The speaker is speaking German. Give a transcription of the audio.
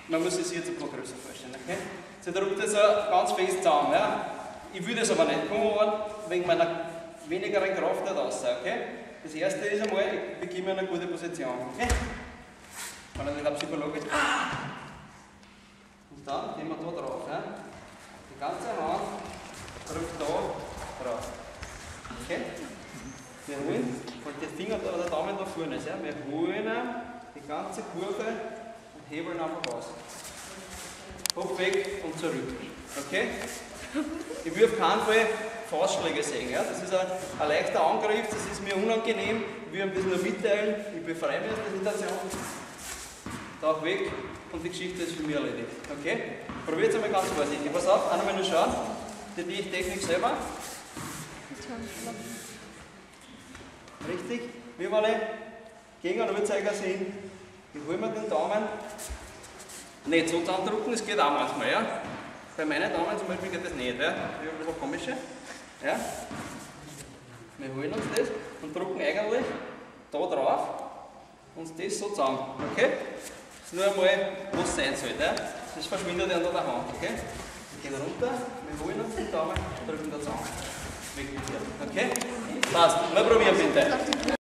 Man muss es jetzt ein paar größer vorstellen. Okay? Sie drückt das ganz fest zusammen. Ja? Ich will das aber nicht. Komm aber wegen meiner wenigeren Kraft nicht raus. Okay? Das erste ist einmal, ich beginne in eine gute Position. Okay? Und dann habe psychologisch. Und dann gehen wir da drauf. Ja? Die ganze Hand drückt da drauf. Okay? Wir holen, und der Finger oder der Daumen da vorne ist. Ja? Wir holen die ganze Kurve und hebeln einfach raus. Hoch weg und zurück. Okay? Ich will auf keinen Fall Faustschläge sehen. Ja? Das ist ein leichter Angriff, das ist mir unangenehm. Ich will ein bisschen nur mitteilen, ich befreie mich aus der Situation. Tauch weg und die Geschichte ist für mich erledigt. Okay? Probiert es einmal ganz vorsichtig. Pass auf, einmal nur schauen. Die Technik selber. Richtig. Wir wollen gegen einen Uhrzeiger sehen. Ich hole mir den Daumen. Nicht so zusammendrücken, das geht auch manchmal. Ja? Bei meinen Daumen zum Beispiel geht das nicht. Ja? Wir haben ein bisschen komische. Ja? Wir holen uns das und drücken eigentlich da drauf und das so zusammen. Okay? Das ist nur einmal, wo es sein sollte. Ja? Das verschwindet ja unter der Hand. Okay? Wir gehen runter, wir holen uns den Daumen und drücken da zusammen. Weg mit dir. Okay? Passt. Mal probieren bitte.